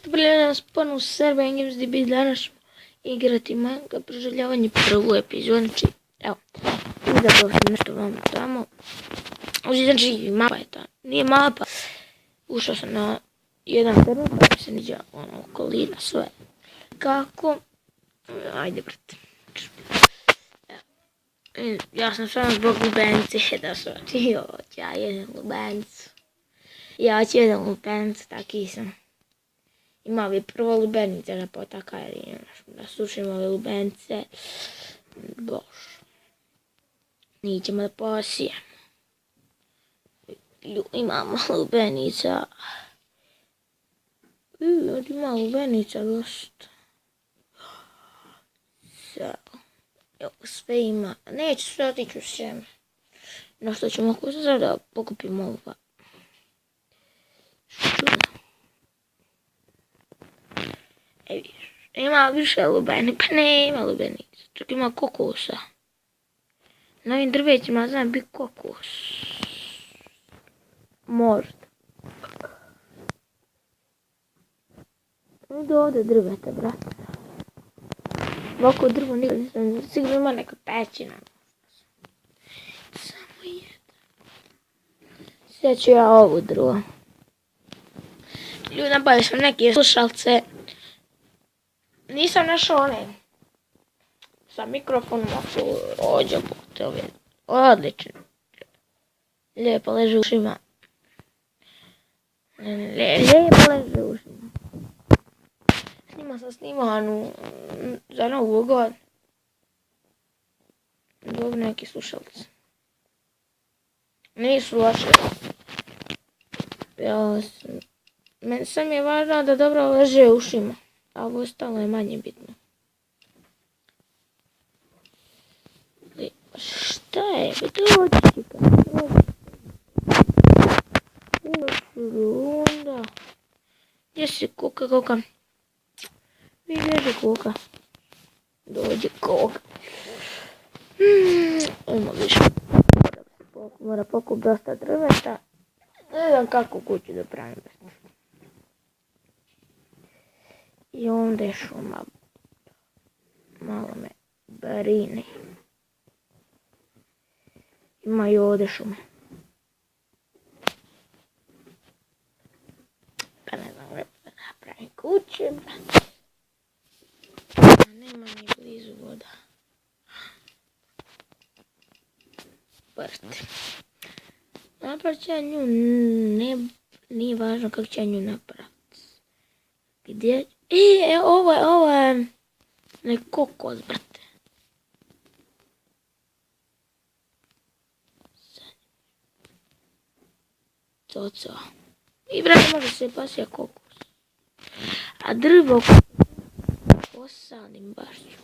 Dobrodošli nas ponovo u Serbian Games gdje bi danas igrati manga proživljavanje prvu epizodu. Znači, evo, izabrao sam nešto vam tamo. Znači, mapa je ta, nije mapa. Ušao sam na jedan teren pa mi se niđa okolina sve. Kako? Ajde, brate. Ja sam samo zbog lubenice da shvatio, ja jedem lubenicu. Ja ću jedan lubenicu, taki sam. Imao bi prvo lubenice da potaka, jer da sušimo ove lubenice. Bož. Nićemo da posijemo. Imamo lubenica. Ovdje ima lubenica dosta. Sve ima. Neću sve otići u sjeme. No što ćemo ako sad da pokupimo ova. Ima više lubeni, pa ne ima lubenica. Čak ima kokosa. Na ovim drvećima znam biti kokos. Možda. Do ovdje drveta, brate. Ovako drvo nikad nisam, sigurno ima neka pećina. Samo jedan. Sad ću ja ovu drvo. Ljudi, nabavio sam neke slušalce. Nisam našao one. Sa mikrofonom ako rođa bote ove. Odlično. Lijepo leže u ušima. Lijepo leže u ušima. Sam snimanu za novu godinu. Dobro neki slušalci. Nisu loše. Meni sam je važno da dobro leže u ušima. A ovo ostalo je manje bitno. Šta je? Dođi čika. Runda. Gdje si koka? Vi leži koka. Dođi koka. Ima više. Mora pokup dosta drveta. Ne znam kako kuću da pravim bez njega. I onda je šuma. Malo me barine. Ima i ovdje šume. Pa ne znam lepo da napravim kuće. Nema ni blizu voda. Prsti. Napravit ću ja nju, nije važno kako ću ja nju napraviti. Gdje? Ovo je kokos, brate. To. I brate može se pasija kokos. A drvo posadim baš ću.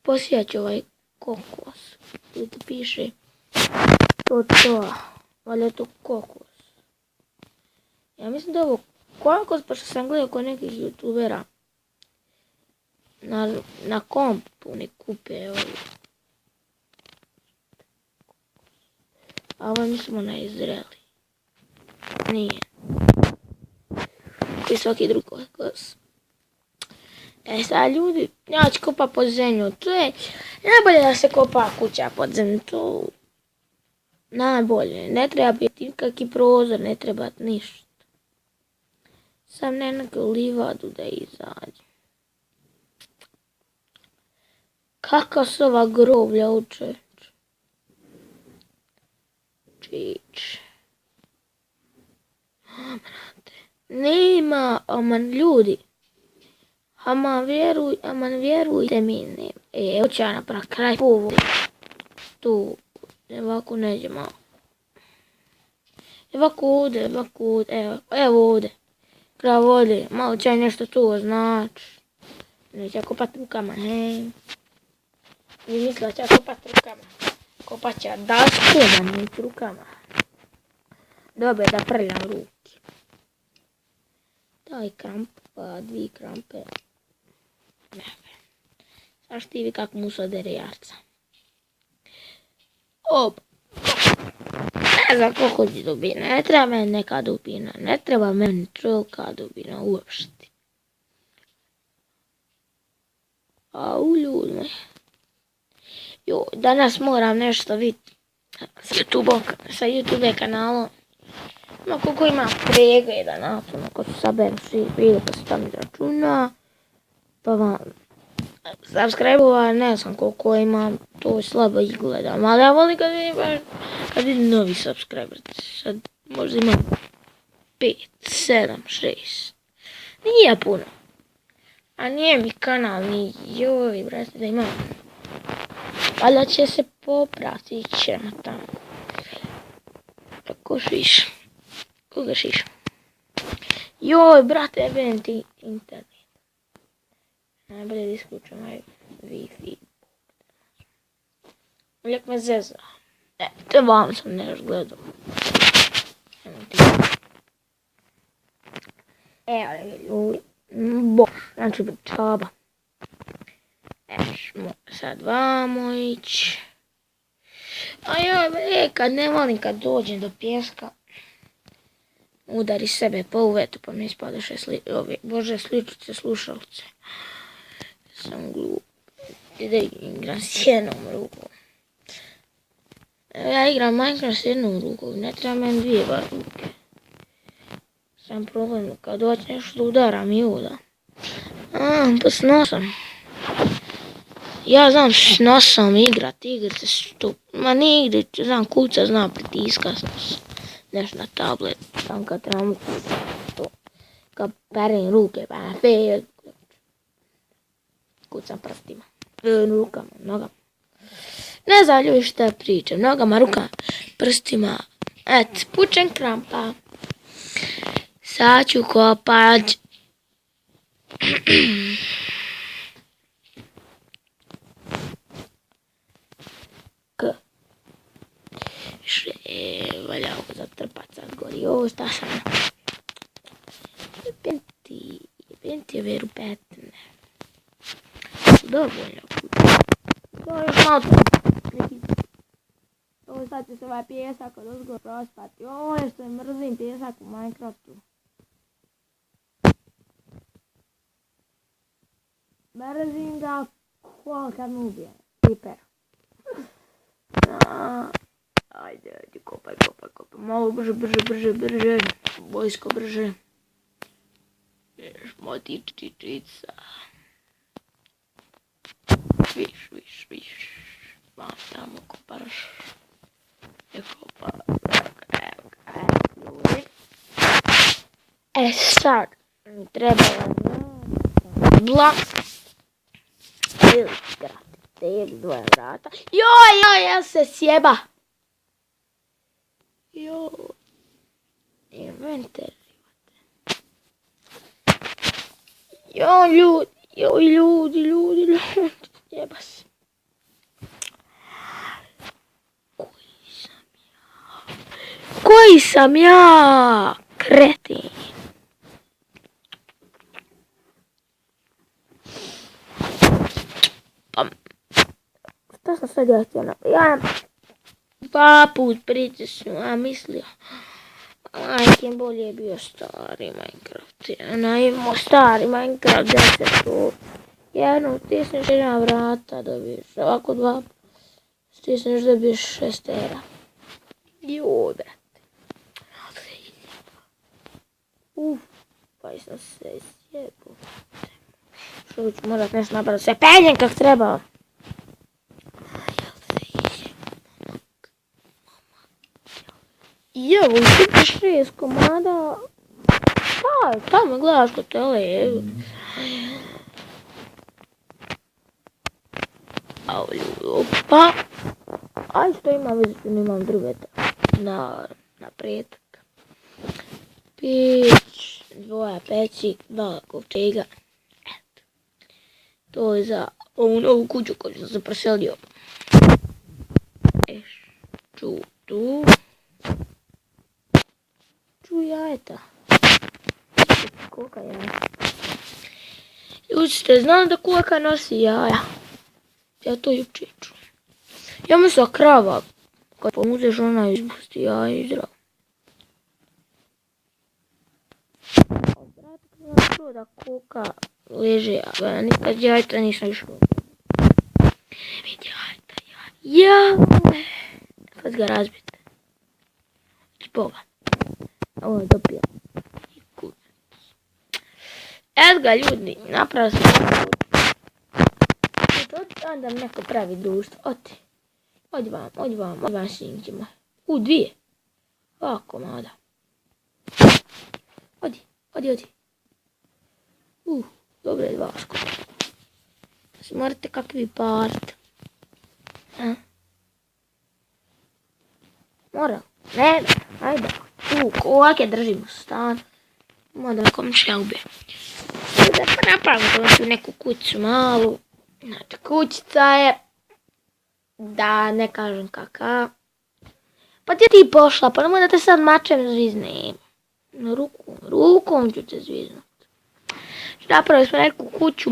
Posijat ću ovaj kokos. Tu piše to. Valjda je to kokos. Ja mislim da je ovo kokos, pa što sam gledao kod nekih youtubera. Na kompu ne kupe ovo. A ovo mislimo na Izraeli. Nije. Koji svaki drugi kokos. Sad ljudi, ja ću kopa pod zemlju, to je najbolje da se kopa kuća pod zemlju, to najbolje, ne treba biti nikakvi prozor, ne treba ništa. Sam ne neku livadu da izađe. Kakva su ova groblja u Čeču? Čič. Nema, aman ljudi. Aman vjerujte mi, nema. Hoću ja napraviti kraj povodi. Tu, ovako neđe malo. Ovako ovdje, evo ovdje. Kraj vode, malo će nešto tu znači. Neće kopat rukama, hej. I mislila će kopat rukama. Kopat će dasku, da neće rukama. Dobro da prljam ruke. Daj krampa, 2 krampe. Sad štivi kak mu se dere jarca. Op. Ne znam koliko ti dubina, ne treba meni neka dubina, ne treba meni tolika dubina uopšte. Au, ljudi moji. Jo, danas moram nešto vidjeti sa YouTube kanalom. No, koliko ima pregleda na to, ako se saberu svi video pa se tamo izračuna. Pa vam subscribe-ova, ne znam koliko imam, to slabo izgledam, ali ja volim kad vidim novi subscriber. Sad možda imam 5, 7, 6. Nije puno. A nije mi kanal ni joj, brate, da imam. Valjda će se poprati, ćemo tamo. Tako šiš. Koga šiš? Joj, brate, jebem ti internet. Najbolje da isključam ovaj Wi-Fi. Uvijek me zeza. Te vam sam nešto gledao. Evo ljudi. Boš, znači čaba. Ešmo sad vamo ići. A joj, kad ne volim kad dođem do pjeska. Udari sebe po uvetu pa mi ispadaše bože sličice slušalce. Sam glup. Da igram s jednom rukom. Ja igram Minecraft s jednom rukom, ne treba meni dvije bar ruke. Sam problem kad doći nešto da udaram i uda. Pa s nosom. Ja znam s nosom igrat igrice što... Ma nije igrice, znam kuca, znam pritiskat s nosom. Nešto na tablet, tam kad trebam to. Kad perim ruke, pa na fe... Kucam prstima. Rukama, nogama. Ne znam ljudi šta pričam, nogama, rukama, prstima. Pučem krampa. Sad ću kopat. Valja ovo zatrpat sad gori. Ovo šta sam. Penti je veru petne. Dovoljno. To je još malo neki. Ovo sad će se ovaj pjesak od uzgor prospati. Ovo je što je mrzim pjesak u Minecraftu. Mrzim ga kad me ubije. Creeper. Ajde, kopaj. Malo brže. Vojsko brže. Motičica. Viš. Vam tamo kopaš. Sad treba ili te dvoje vrata. Joj, ja se sjeba. Joj. Inventar. Joj, ljudi. Sjeba se. Koji sam ja? Kretin. Šta sam sad ja htio napraviti? Ja dva put priče s njom, mislio. Kim bolje je bio stari Minecraft. Naivno stari Minecraft 10. Jednom stisneš jedna vrata, dobiješ ovako dva. Stisneš dobiješ 6 era. Joj, brate. Pa sam se sjebao. Što ću morat nešto napraviti, sve penjem kak treba. Evo, i 6 komada. Tamo gledaš kod tele. Opa. Aj što imam, vidite, imam drveta. Na pretak. Peć, dvoja peci, dva kovčega. Eto. To je za ovu novu kuću koju sam se preselio. Tu. Jajeta. Koka jaja. Ljudi ste znali da koka nosi jaja. Ja to juče čuo. Ja mislim krava kad pomuzeš ona izpusti jaje i zdravo. Brate, kada sam čuo da kuka leže, a nikad jajta nisam išao. Vidi jajta, jaj. Kad ga razbite. Boga. Ovo je dopio. I kurac. Evo ga ljudi, napravio sam ovo. Onda mi neko pravi društvo. Odi vam sinci moj. Dvije. Ovako mada. Odi. Dobro je vaško. Morate kakvi part. Mora. Ne, ajde. Ovake držimo stan. Mada komšija ubije. Da napravimo tu neku kuću malu. Znači, kućica je, da ne kažem kakav. Pa ti pošla, pa nemoj da te sad mačem zviznem. Rukom ću te zviznut. Napravili smo neku kuću,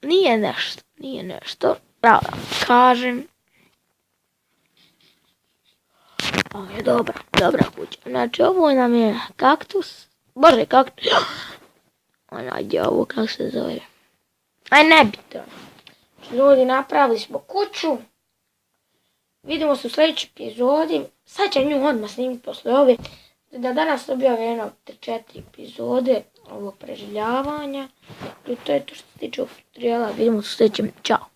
nije nešto, pravo kažem. Ovo je dobra kuća. Znači, ovo nam je kaktus, kaktus. Nađe ovo, kako se zove. Aj, nebitno. Ljudi, napravili smo kuću. Vidimo se u sljedećoj epizodi. Sad će nju odmah snimiti posle ove. Da danas objavljeno 3-4 epizode ovog preživljavanja. I to je to što se tiče ovog tutoriala. Vidimo se u sljedećem. Ćao.